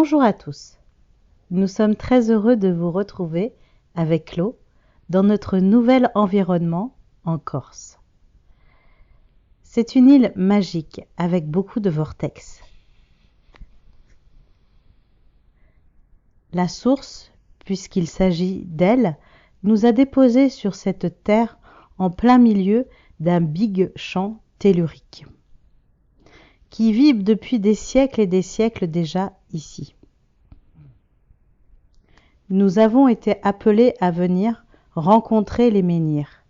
Bonjour à tous. Nous sommes très heureux de vous retrouver avec Claude dans notre nouvel environnement en Corse. C'est une île magique avec beaucoup de vortex. La source, puisqu'il s'agit d'elle, nous a déposés sur cette terre en plein milieu d'un big champ tellurique qui vibre depuis des siècles et des siècles déjà ici. Nous avons été appelés à venir rencontrer les menhirs.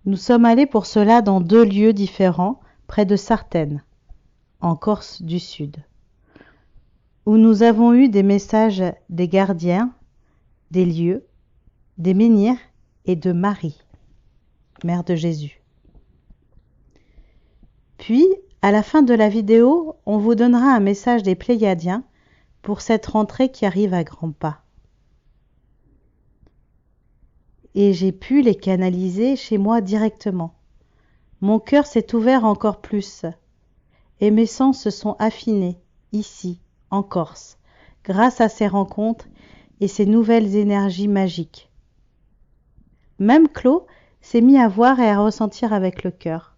Nous sommes allés pour cela dans 2 lieux différents près de Sartène, en Corse du Sud, où nous avons eu des messages des gardiens, des lieux, des menhirs et de Marie, mère de Jésus. Puis, à la fin de la vidéo, on vous donnera un message des Pléiadiens pour cette rentrée qui arrive à grands pas. Et j'ai pu les canaliser chez moi directement. Mon cœur s'est ouvert encore plus, et mes sens se sont affinés, ici, en Corse, grâce à ces rencontres et ces nouvelles énergies magiques. Même Claude s'est mis à voir et à ressentir avec le cœur.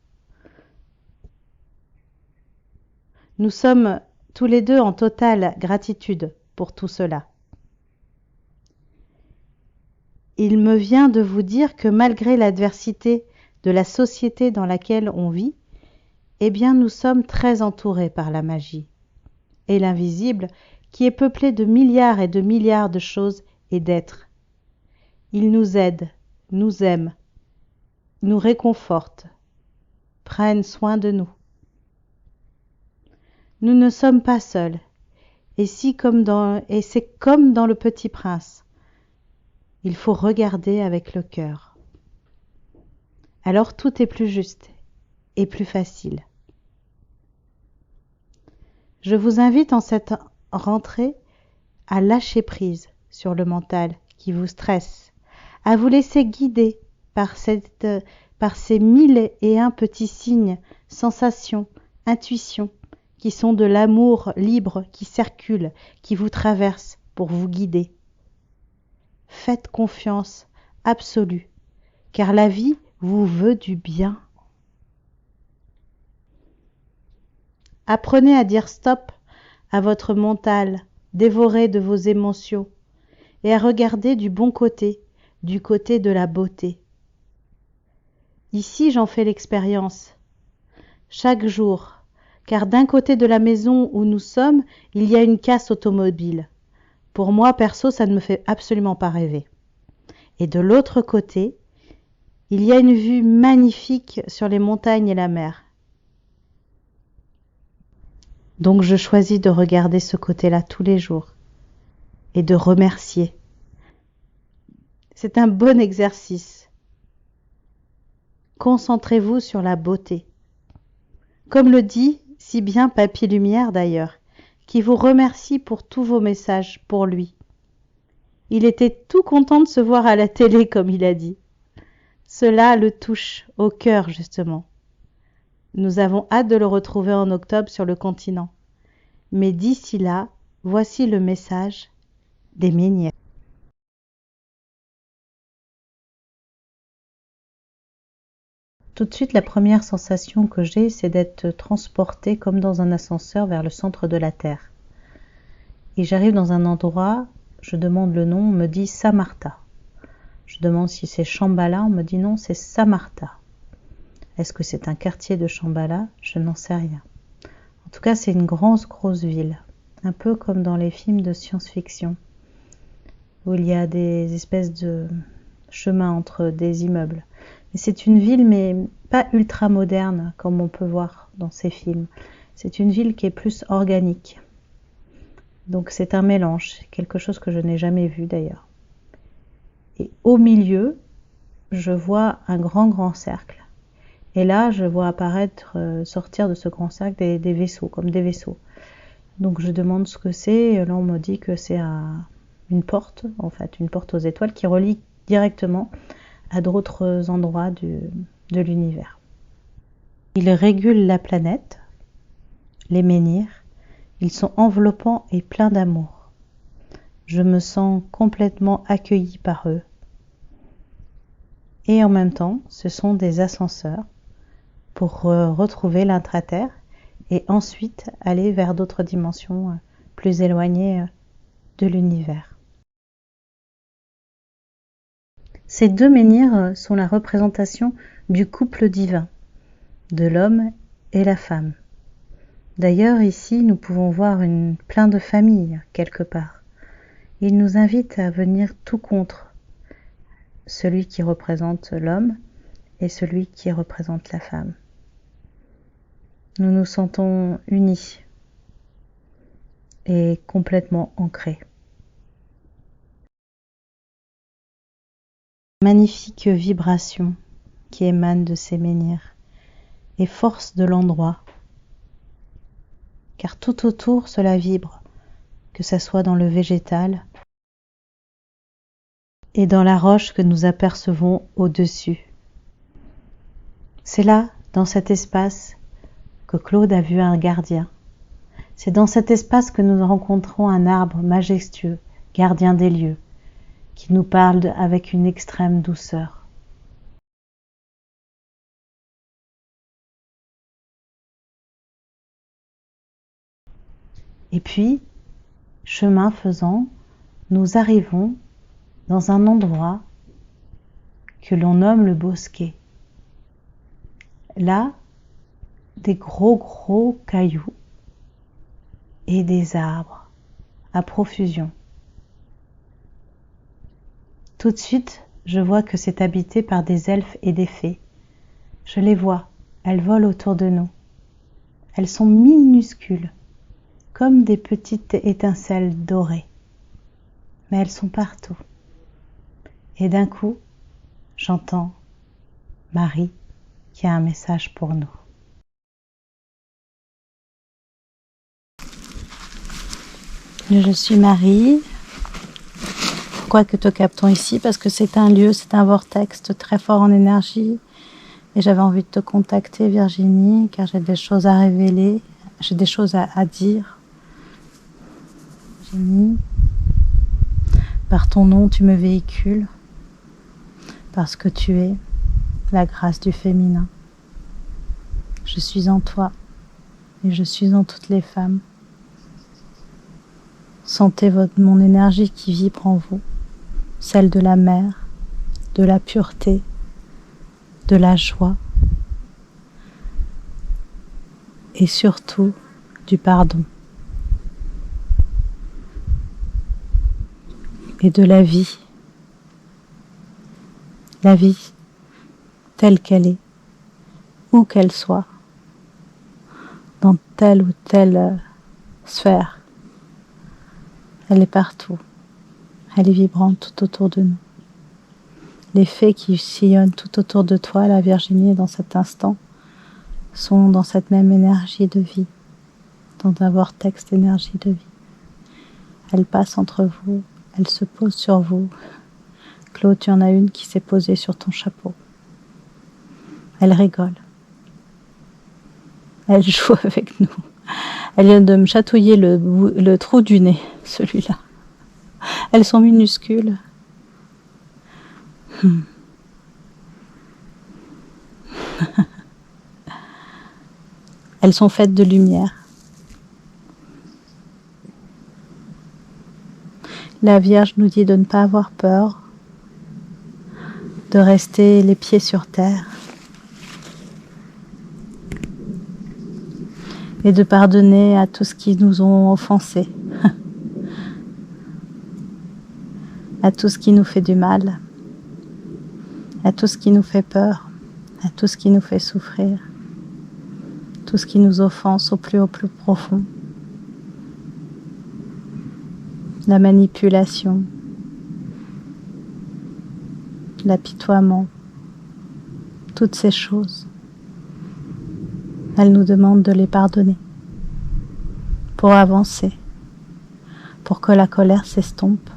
Nous sommes tous les deux en totale gratitude pour tout cela. Il me vient de vous dire que malgré l'adversité de la société dans laquelle on vit, eh bien nous sommes très entourés par la magie et l'invisible qui est peuplé de milliards et de milliards de choses et d'êtres. Ils nous aident, nous aiment, nous réconfortent, prennent soin de nous. Nous ne sommes pas seuls, et c'est comme dans le Petit Prince. Il faut regarder avec le cœur. Alors tout est plus juste et plus facile. Je vous invite en cette rentrée à lâcher prise sur le mental qui vous stresse, à vous laisser guider par ces 1001 petits signes, sensations, intuitions, qui sont de l'amour libre qui circule, qui vous traverse pour vous guider. Faites confiance absolue, car la vie vous veut du bien. Apprenez à dire stop à votre mental dévoré de vos émotions et à regarder du bon côté, du côté de la beauté. Ici, j'en fais l'expérience. Chaque jour, car d'un côté de la maison où nous sommes, il y a une casse automobile. Pour moi, perso, ça ne me fait absolument pas rêver. Et de l'autre côté, il y a une vue magnifique sur les montagnes et la mer. Donc je choisis de regarder ce côté-là tous les jours et de remercier. C'est un bon exercice. Concentrez-vous sur la beauté. Comme le dit si bien Papy Lumière d'ailleurs, qui vous remercie pour tous vos messages pour lui. Il était tout content de se voir à la télé, comme il a dit. Cela le touche au cœur, justement. Nous avons hâte de le retrouver en octobre sur le continent. Mais d'ici là, voici le message des menhirs. Tout de suite, la première sensation que j'ai, c'est d'être transportée comme dans un ascenseur vers le centre de la Terre. Et j'arrive dans un endroit, je demande le nom, on me dit Samarta. Je demande si c'est Shambhala, on me dit non, c'est Samarta. Est-ce que c'est un quartier de Shambhala? Je n'en sais rien. En tout cas, c'est une grosse ville, un peu comme dans les films de science-fiction, où il y a des espèces de chemins entre des immeubles. Et c'est une ville, mais pas ultra moderne, comme on peut voir dans ces films. C'est une ville qui est plus organique. Donc c'est un mélange, quelque chose que je n'ai jamais vu d'ailleurs. Et au milieu, je vois un grand cercle. Et là, je vois apparaître, sortir de ce grand cercle des vaisseaux, comme des vaisseaux. Donc je demande ce que c'est, et là on me dit que c'est une porte, en fait, une porte aux étoiles qui relie directement à d'autres endroits de l'univers. Il régule la planète, les menhirs, Ils sont enveloppants et pleins d'amour. Je me sens complètement accueillie par eux. Et en même temps, ce sont des ascenseurs pour retrouver l'intraterre et ensuite aller vers d'autres dimensions plus éloignées de l'univers. Ces deux menhirs sont la représentation du couple divin, de l'homme et la femme. D'ailleurs, ici, nous pouvons voir plein de familles quelque part. Il nous invite à venir tout contre celui qui représente l'homme et celui qui représente la femme. Nous nous sentons unis et complètement ancrés. Magnifique vibration qui émane de ces menhirs et force de l'endroit, car tout autour cela vibre, que ça soit dans le végétal et dans la roche que nous apercevons au-dessus. C'est là, dans cet espace, que Claude a vu un gardien. C'est dans cet espace que nous rencontrons un arbre majestueux, gardien des lieux, qui nous parle avec une extrême douceur. Et puis, chemin faisant, nous arrivons dans un endroit que l'on nomme le bosquet. Là, des gros cailloux et des arbres à profusion. Tout de suite, je vois que c'est habité par des elfes et des fées. Je les vois, elles volent autour de nous. Elles sont minuscules, comme des petites étincelles dorées. Mais elles sont partout. Et d'un coup, j'entends Marie qui a un message pour nous. Je suis Marie. Pourquoi que te captons ici? Parce que c'est un lieu, c'est un vortex très fort en énergie. Et j'avais envie de te contacter, Virginie, car j'ai des choses à révéler, j'ai des choses à dire. Virginie, par ton nom, tu me véhicules, parce que tu es la grâce du féminin. Je suis en toi et je suis en toutes les femmes. Sentez mon énergie qui vibre en vous, celle de la mer, de la pureté, de la joie et surtout du pardon et de la vie telle qu'elle est, où qu'elle soit, dans telle ou telle sphère. Elle est partout, elle est vibrante tout autour de nous. Les fées qui sillonnent tout autour de toi, la Virginie, dans cet instant, sont dans cette même énergie de vie, dans un vortex d'énergie de vie. Elles passent entre vous, elles se posent sur vous. Claude, tu en as une qui s'est posée sur ton chapeau. Elle rigole. Elle joue avec nous. Elle vient de me chatouiller le trou du nez, celui-là. Elles sont minuscules. Elles sont faites de lumière. La Vierge nous dit de ne pas avoir peur, de rester les pieds sur terre et de pardonner à tous ceux qui nous ont offensés, à tout ce qui nous fait du mal, à tout ce qui nous fait peur, à tout ce qui nous fait souffrir, tout ce qui nous offense au plus profond. La manipulation, l'apitoiement, toutes ces choses. Elle nous demande de les pardonner pour avancer, pour que la colère s'estompe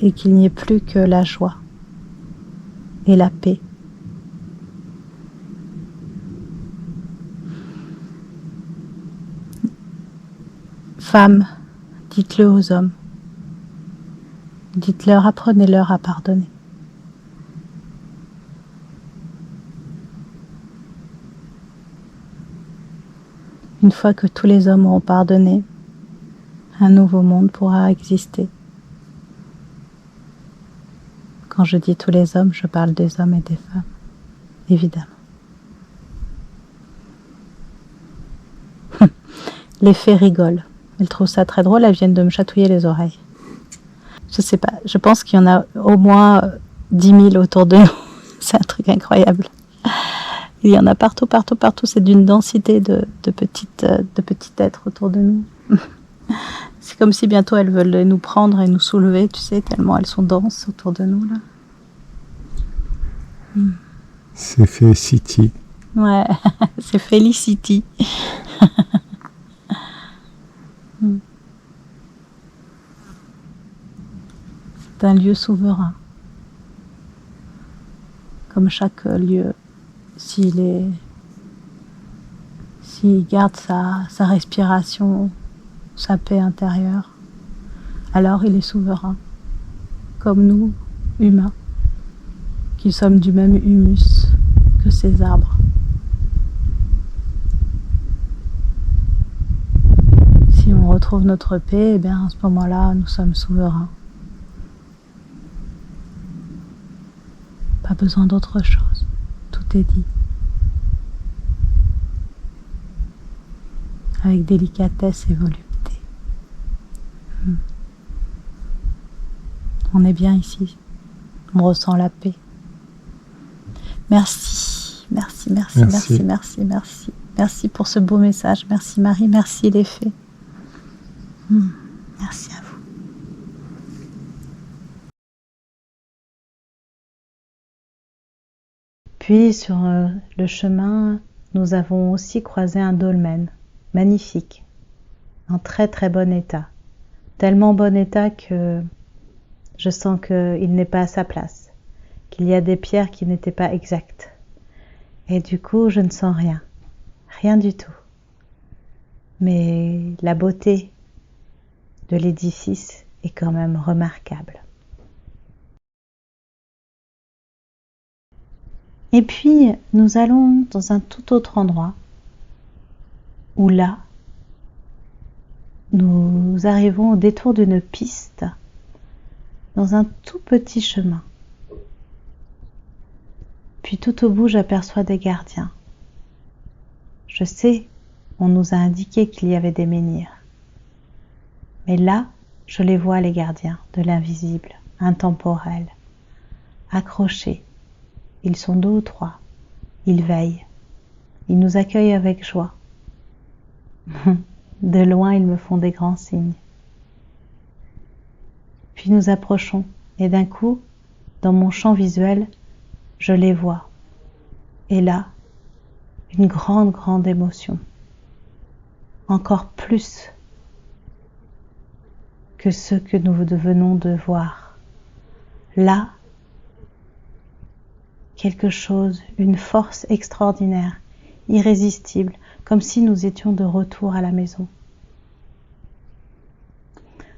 et qu'il n'y ait plus que la joie et la paix. Femmes, dites-le aux hommes. Dites-leur, apprenez-leur à pardonner. Une fois que tous les hommes auront pardonné, un nouveau monde pourra exister. Quand je dis tous les hommes, je parle des hommes et des femmes, évidemment. Les fées rigolent. Elles trouvent ça très drôle, elles viennent de me chatouiller les oreilles. Je sais pas, je pense qu'il y en a au moins 10 000 autour de nous. C'est un truc incroyable. Il y en a partout, partout, partout. C'est d'une densité de petits êtres autour de nous. C'est comme si bientôt elles veulent nous prendre et nous soulever, tu sais, tellement elles sont denses autour de nous, là. C'est Felicity. Ouais, c'est Felicity. C'est un lieu souverain. Comme chaque lieu, s'il garde sa respiration, sa paix intérieure, alors il est souverain. Comme nous, humains, qui sommes du même humus que ces arbres. Si on retrouve notre paix, eh bien à ce moment-là, nous sommes souverains. Pas besoin d'autre chose. Tout est dit. Avec délicatesse et volupté. On est bien ici. On ressent la paix. Merci, merci, merci, merci, merci, merci. Merci pour ce beau message. Merci Marie, merci les fées. Merci à vous. Puis sur le chemin, nous avons aussi croisé un dolmen, magnifique, en très très bon état. Tellement bon état que je sens qu'il n'est pas à sa place, qu'il y a des pierres qui n'étaient pas exactes. Et du coup, je ne sens rien, rien du tout. Mais la beauté de l'édifice est quand même remarquable. Et puis, nous allons dans un tout autre endroit, où là, nous arrivons au détour d'une piste, dans un tout petit chemin. Puis tout au bout, j'aperçois des gardiens. Je sais, on nous a indiqué qu'il y avait des menhirs. Mais là, je les vois, les gardiens de l'invisible, intemporel, accrochés. Ils sont 2 ou 3. Ils veillent. Ils nous accueillent avec joie. De loin, ils me font des grands signes. Puis nous approchons, et d'un coup, dans mon champ visuel, je les vois. Et là, une grande, grande émotion. Encore plus que ce que nous venons de voir. Là, quelque chose, une force extraordinaire, irrésistible, comme si nous étions de retour à la maison.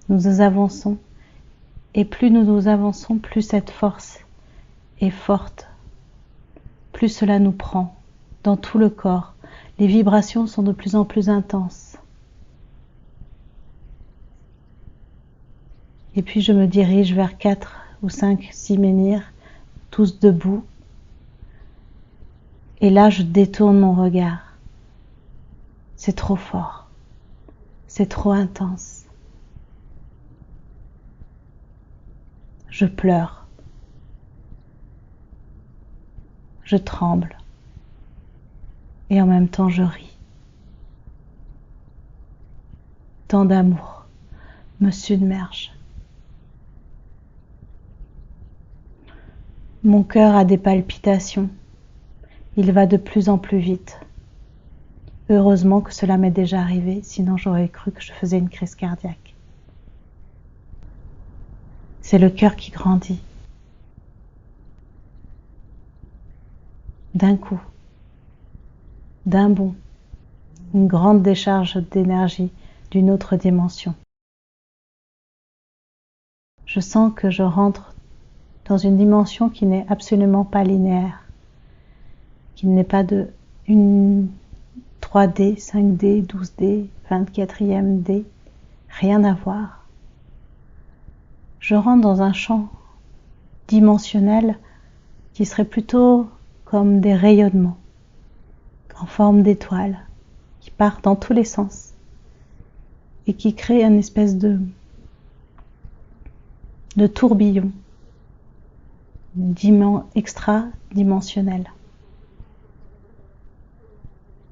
Nous avançons, et plus nous avançons, plus cette force est forte, plus cela nous prend dans tout le corps. Les vibrations sont de plus en plus intenses. Et puis je me dirige vers 4 ou 5, 6 menhirs, tous debout. Et là, je détourne mon regard. C'est trop fort. C'est trop intense. Je pleure. Je tremble. Et en même temps, je ris. Tant d'amour me submerge. Mon cœur a des palpitations. Il va de plus en plus vite. Heureusement que cela m'est déjà arrivé, sinon j'aurais cru que je faisais une crise cardiaque. C'est le cœur qui grandit. D'un coup, d'un bond, une grande décharge d'énergie, d'une autre dimension. Je sens que je rentre dans une dimension qui n'est absolument pas linéaire, qui n'est pas de une 3D, 5D, 12D, 24e D, rien à voir. Je rentre dans un champ dimensionnel qui serait plutôt comme des rayonnements en forme d'étoiles qui partent dans tous les sens et qui créent une espèce de tourbillon extra-dimensionnel.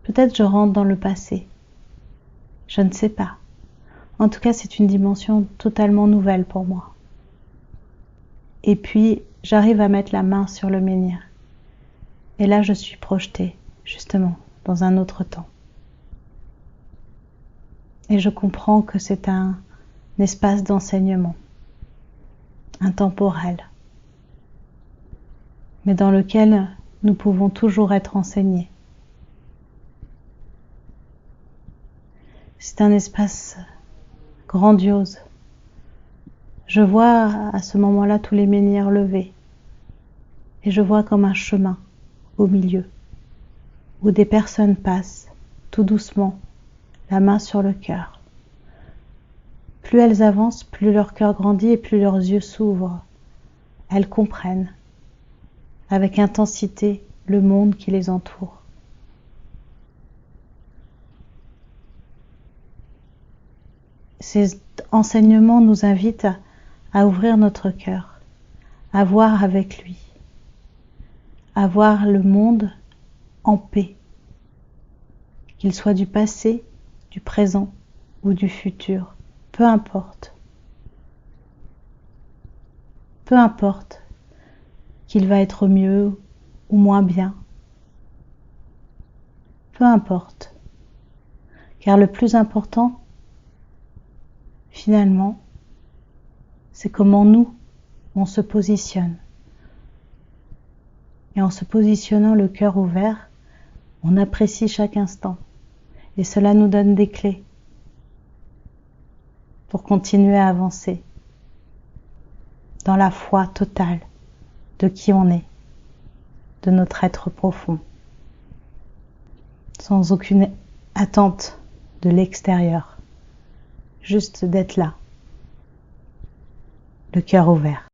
Peut-être je rentre dans le passé, je ne sais pas. En tout cas, c'est une dimension totalement nouvelle pour moi. Et puis, j'arrive à mettre la main sur le menhir. Et là, je suis projetée, justement, dans un autre temps. Et je comprends que c'est un espace d'enseignement, intemporel, mais dans lequel nous pouvons toujours être enseignés. C'est un espace grandiose. Je vois à ce moment-là tous les menhirs levés et je vois comme un chemin au milieu où des personnes passent tout doucement, la main sur le cœur. Plus elles avancent, plus leur cœur grandit et plus leurs yeux s'ouvrent. Elles comprennent avec intensité le monde qui les entoure. Ces enseignements nous invitent à ouvrir notre cœur, à voir avec lui, à voir le monde en paix, qu'il soit du passé, du présent ou du futur, peu importe. Peu importe qu'il va être mieux ou moins bien. Peu importe. Car le plus important, finalement, c'est comment nous, on se positionne. Et en se positionnant le cœur ouvert, on apprécie chaque instant. Et cela nous donne des clés pour continuer à avancer dans la foi totale de qui on est, de notre être profond, sans aucune attente de l'extérieur, juste d'être là, le cœur ouvert.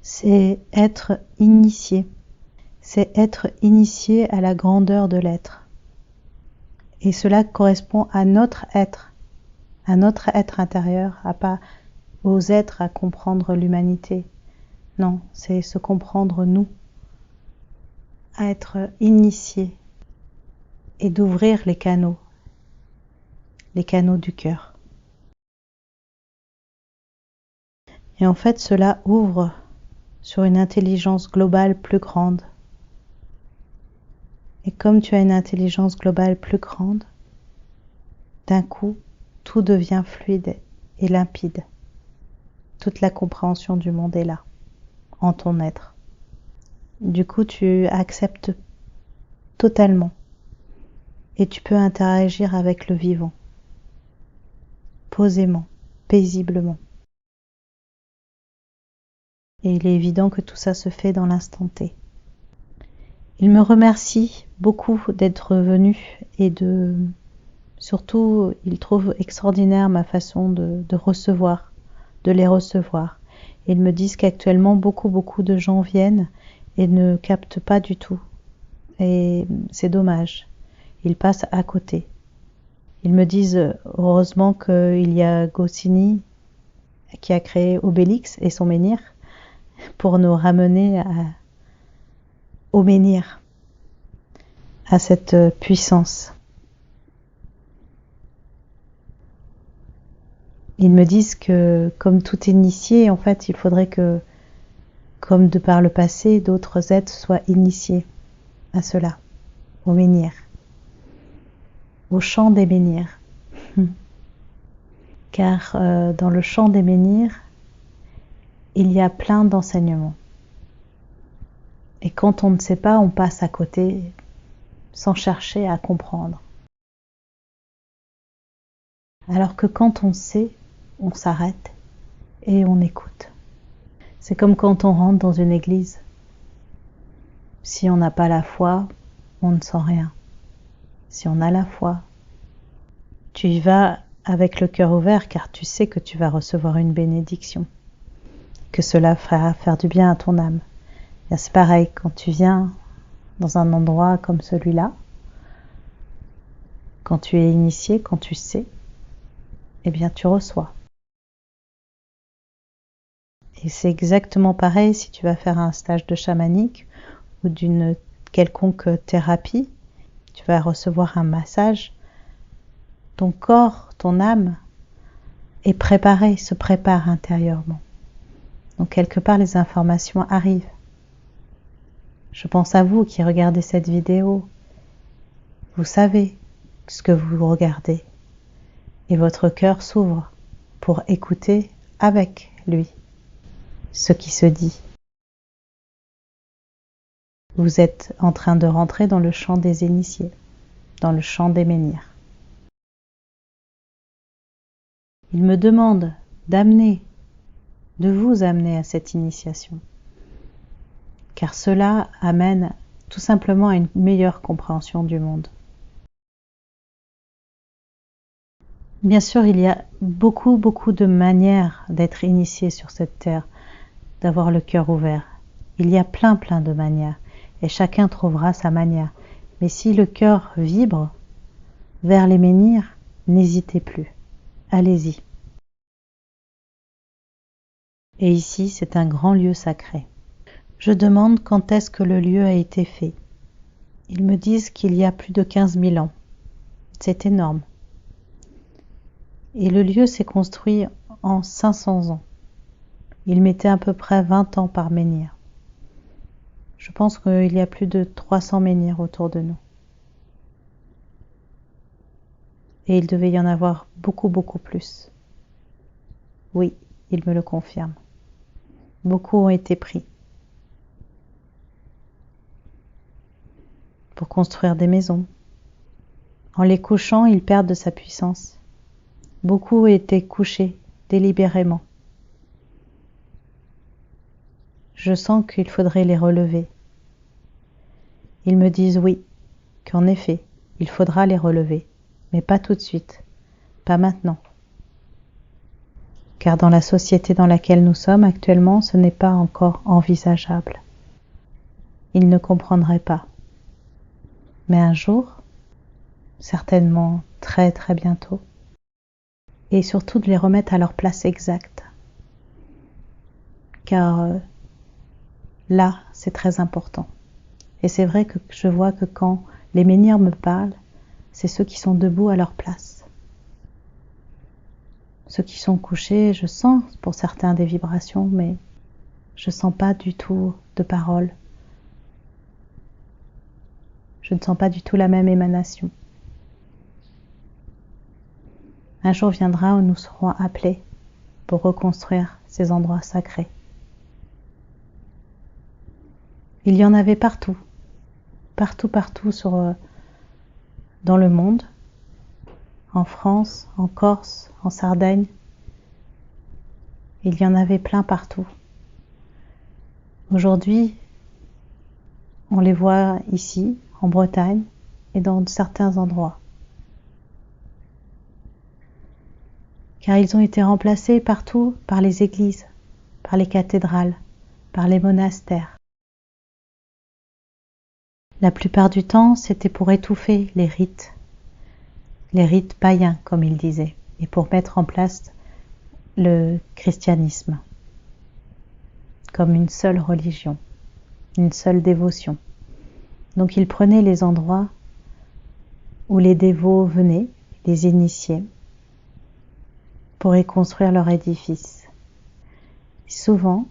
C'est être initié, c'est être initié à la grandeur de l'être. Et cela correspond à notre être intérieur, à pas aux êtres à comprendre l'humanité. Non, c'est se comprendre nous, à être initié et d'ouvrir les canaux du cœur. Et en fait, cela ouvre sur une intelligence globale plus grande. Et comme tu as une intelligence globale plus grande, d'un coup, tout devient fluide et limpide. Toute la compréhension du monde est là, en ton être. Du coup, tu acceptes totalement et tu peux interagir avec le vivant, posément, paisiblement. Et il est évident que tout ça se fait dans l'instant T. Il me remercie beaucoup d'être venu et surtout, il trouve extraordinaire ma façon de recevoir, de les recevoir. Ils me disent qu'actuellement, beaucoup de gens viennent et ne captent pas du tout. Et c'est dommage. Ils passent à côté. Ils me disent, heureusement qu'il y a Goscinny qui a créé Obélix et son menhir pour nous ramener au menhir, à cette puissance. Ils me disent que comme tout initié, en fait, il faudrait que, comme de par le passé, d'autres êtres soient initiés à cela, au menhir, au chant des menhirs. Car dans le chant des menhirs, il y a plein d'enseignements. Et quand on ne sait pas, on passe à côté sans chercher à comprendre. Alors que quand on sait, on s'arrête et on écoute. C'est comme quand on rentre dans une église. Si on n'a pas la foi, on ne sent rien. Si on a la foi, tu y vas avec le cœur ouvert car tu sais que tu vas recevoir une bénédiction, que cela fera faire du bien à ton âme. Et c'est pareil, quand tu viens dans un endroit comme celui-là, quand tu es initié, quand tu sais, eh bien tu reçois. Et c'est exactement pareil si tu vas faire un stage de chamanique ou d'une quelconque thérapie, tu vas recevoir un massage. Ton corps, ton âme est préparé, se prépare intérieurement. Donc quelque part les informations arrivent. Je pense à vous qui regardez cette vidéo. Vous savez ce que vous regardez et votre cœur s'ouvre pour écouter avec lui ce qui se dit. Vous êtes en train de rentrer dans le champ des initiés, dans le champ des menhirs. Il me demande de vous amener à cette initiation, car cela amène tout simplement à une meilleure compréhension du monde. Bien sûr, il y a beaucoup de manières d'être initié sur cette terre, d'avoir le cœur ouvert. Il y a plein de manières, et chacun trouvera sa manière. Mais si le cœur vibre vers les menhirs, n'hésitez plus, allez-y. Et ici, c'est un grand lieu sacré. Je demande quand est-ce que le lieu a été fait. Ils me disent qu'il y a plus de 15 000 ans. C'est énorme. Et le lieu s'est construit en 500 ans. Il mettait à peu près 20 ans par menhir. Je pense qu'il y a plus de 300 menhirs autour de nous. Et il devait y en avoir beaucoup plus. Oui, il me le confirme. Beaucoup ont été pris pour construire des maisons. En les couchant, ils perdent de sa puissance. Beaucoup ont été couchés délibérément. Je sens qu'il faudrait les relever. Ils me disent oui, qu'en effet, il faudra les relever, mais pas tout de suite, pas maintenant. Car dans la société dans laquelle nous sommes actuellement, ce n'est pas encore envisageable. Ils ne comprendraient pas. Mais un jour, certainement très bientôt, et surtout de les remettre à leur place exacte. Car là, c'est très important. Et c'est vrai que je vois que quand les menhirs me parlent, c'est ceux qui sont debout à leur place. Ceux qui sont couchés, je sens pour certains des vibrations, mais je ne sens pas du tout de paroles. Je ne sens pas du tout la même émanation. Un jour viendra où nous serons appelés pour reconstruire ces endroits sacrés. Il y en avait partout dans le monde, en France, en Corse, en Sardaigne. Il y en avait plein partout. Aujourd'hui, on les voit ici, en Bretagne, et dans certains endroits. Car ils ont été remplacés partout par les églises, par les cathédrales, par les monastères. La plupart du temps, c'était pour étouffer les rites païens, comme ils disaient, et pour mettre en place le christianisme comme une seule religion, une seule dévotion. Donc ils prenaient les endroits où les dévots venaient, les initiés, pour y construire leur édifice. Souvent,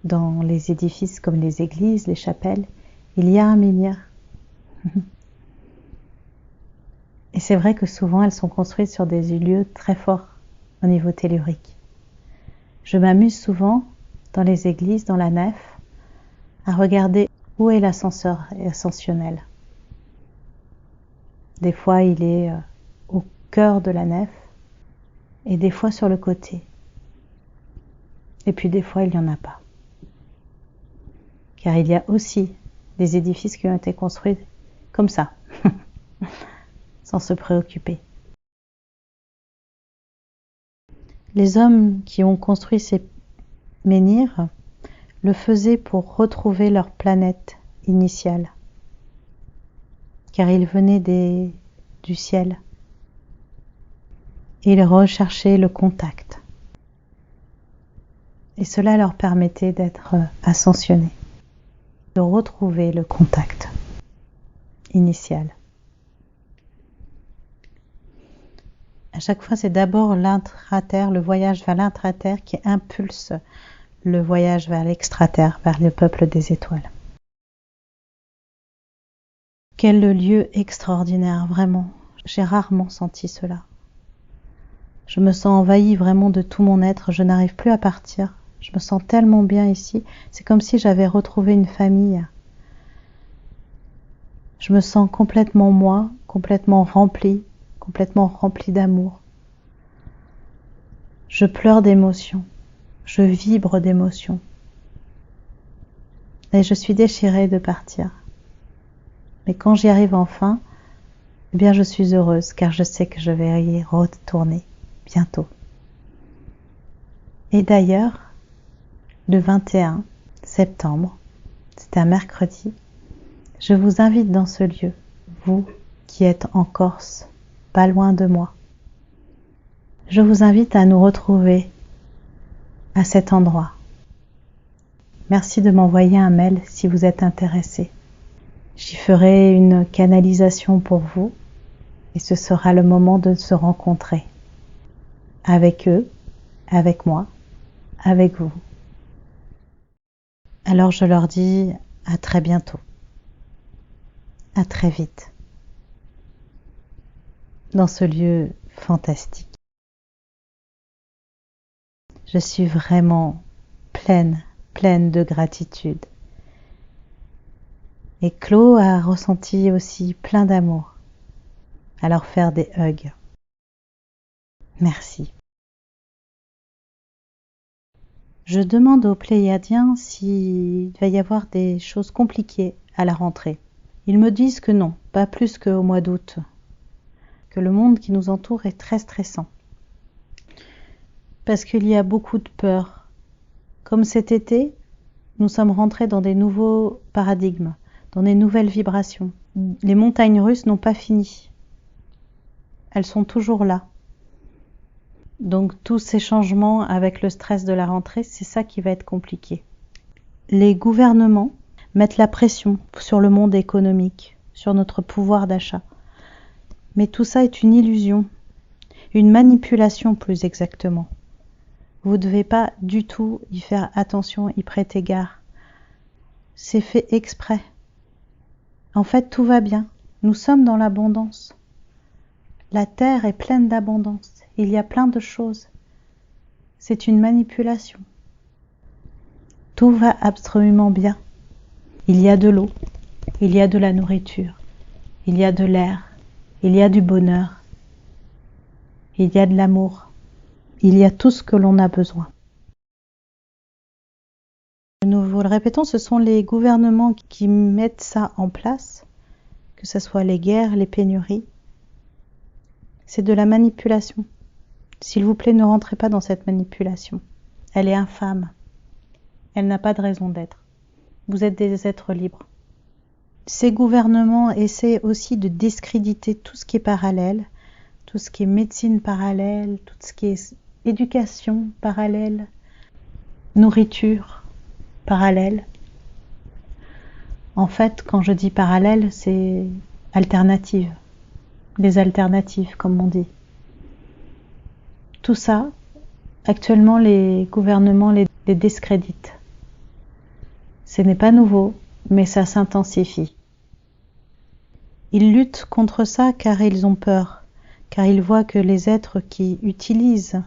dans les édifices comme les églises, les chapelles, il y a un menhir. Et c'est vrai que souvent elles sont construites sur des lieux très forts au niveau tellurique. Je m'amuse souvent dans les églises, dans la nef, à regarder où est l'ascenseur ascensionnel. Des fois il est au cœur de la nef, et des fois sur le côté. Et puis des fois, il n'y en a pas. Car il y a aussi des édifices qui ont été construits comme ça, sans se préoccuper. Les hommes qui ont construit ces menhirs le faisaient pour retrouver leur planète initiale, car ils venaient du ciel. Et ils recherchaient le contact. Et cela leur permettait d'être ascensionnés, de retrouver le contact initial. À chaque fois, c'est d'abord l'intraterre, le voyage vers l'intraterre qui impulse le voyage vers l'extraterre, vers le peuple des étoiles. Quel lieu extraordinaire, vraiment. J'ai rarement senti cela. Je me sens envahie vraiment de tout mon être, je n'arrive plus à partir. Je me sens tellement bien ici, c'est comme si j'avais retrouvé une famille. Je me sens complètement moi, complètement remplie d'amour. Je pleure d'émotion, je vibre d'émotion. Et je suis déchirée de partir. Mais quand j'y arrive enfin, eh bien je suis heureuse car je sais que je vais y retourner bientôt. Et d'ailleurs, le 21 septembre, c'est un mercredi, je vous invite dans ce lieu, vous qui êtes en Corse, pas loin de moi. Je vous invite à nous retrouver à cet endroit. Merci de m'envoyer un mail si vous êtes intéressé. J'y ferai une canalisation pour vous et ce sera le moment de se rencontrer. Avec eux, avec moi, avec vous. Alors je leur dis à très bientôt. À très vite. Dans ce lieu fantastique. Je suis vraiment pleine de gratitude. Et Claude a ressenti aussi plein d'amour à leur faire des hugs. Merci. Je demande aux Pléiadiens s'il va y avoir des choses compliquées à la rentrée. Ils me disent que non, pas plus qu'au mois d'août, que le monde qui nous entoure est très stressant. Parce qu'il y a beaucoup de peur. Comme cet été, nous sommes rentrés dans des nouveaux paradigmes, dans des nouvelles vibrations. Les montagnes russes n'ont pas fini. Elles sont toujours là. Donc tous ces changements avec le stress de la rentrée, c'est ça qui va être compliqué. Les gouvernements mettent la pression sur le monde économique, sur notre pouvoir d'achat. Mais tout ça est une illusion, une manipulation plus exactement. Vous ne devez pas du tout y faire attention, y prêter garde. C'est fait exprès. En fait, tout va bien. Nous sommes dans l'abondance. La terre est pleine d'abondance. Il y a plein de choses. C'est une manipulation. Tout va absolument bien. Il y a de l'eau, il y a de la nourriture, il y a de l'air, il y a du bonheur, il y a de l'amour, il y a tout ce que l'on a besoin. Nous vous le répétons, ce sont les gouvernements qui mettent ça en place, que ce soit les guerres, les pénuries. C'est de la manipulation. S'il vous plaît, ne rentrez pas dans cette manipulation. Elle est infâme. Elle n'a pas de raison d'être. Vous êtes des êtres libres. Ces gouvernements essaient aussi de discréditer tout ce qui est parallèle, tout ce qui est médecine parallèle, tout ce qui est éducation parallèle, nourriture parallèle. En fait, quand je dis parallèle, c'est alternative. Les alternatives, comme on dit. Tout ça, actuellement, les gouvernements les discréditent. Ce n'est pas nouveau, mais ça s'intensifie. Ils luttent contre ça car ils ont peur, car ils voient que les êtres qui utilisent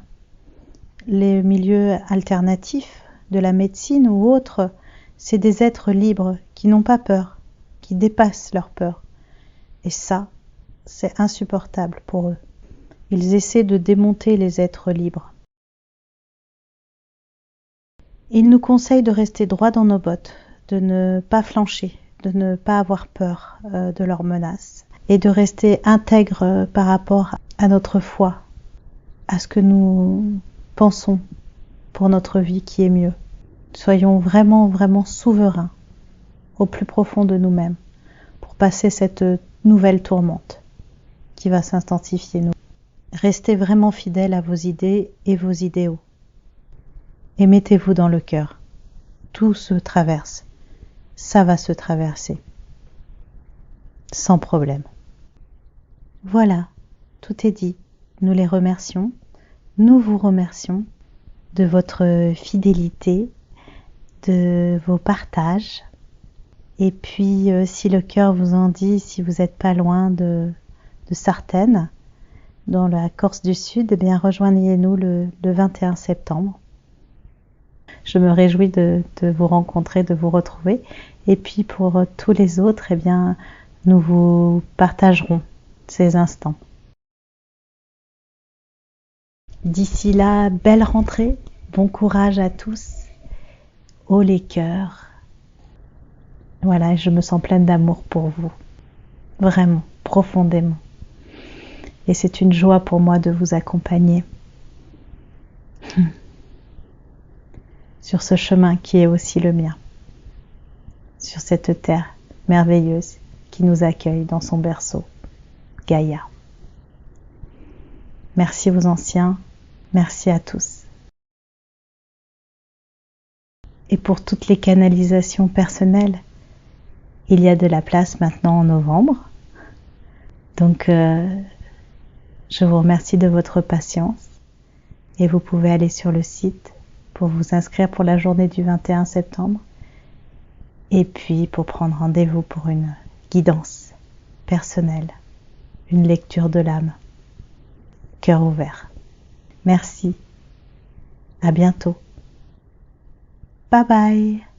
les milieux alternatifs de la médecine ou autres, c'est des êtres libres qui n'ont pas peur, qui dépassent leur peur. Et ça, c'est insupportable pour eux. Ils essaient de démonter les êtres libres. Ils nous conseillent de rester droit dans nos bottes, de ne pas flancher, de ne pas avoir peur de leurs menaces et de rester intègre par rapport à notre foi, à ce que nous pensons pour notre vie qui est mieux. Soyons vraiment, vraiment souverains au plus profond de nous-mêmes pour passer cette nouvelle tourmente qui va s'intensifier. Restez vraiment fidèles à vos idées et vos idéaux. Et mettez-vous dans le cœur. Tout se traverse. Ça va se traverser. Sans problème. Voilà, tout est dit. Nous les remercions. Nous vous remercions de votre fidélité, de vos partages. Et puis, si le cœur vous en dit, si vous n'êtes pas loin de Sartène, dans la Corse du Sud, eh bien rejoignez-nous le 21 septembre. Je me réjouis de vous rencontrer, de vous retrouver. Et puis pour tous les autres, eh bien, nous vous partagerons ces instants. D'ici là, belle rentrée, bon courage à tous, haut les cœurs. Voilà, je me sens pleine d'amour pour vous, vraiment, profondément. Et c'est une joie pour moi de vous accompagner sur ce chemin qui est aussi le mien, sur cette terre merveilleuse qui nous accueille dans son berceau, Gaïa. Merci aux anciens, merci à tous. Et pour toutes les canalisations personnelles, il y a de la place maintenant en novembre. Donc, je vous remercie de votre patience et vous pouvez aller sur le site pour vous inscrire pour la journée du 21 septembre et puis pour prendre rendez-vous pour une guidance personnelle, une lecture de l'âme, cœur ouvert. Merci, à bientôt. Bye bye.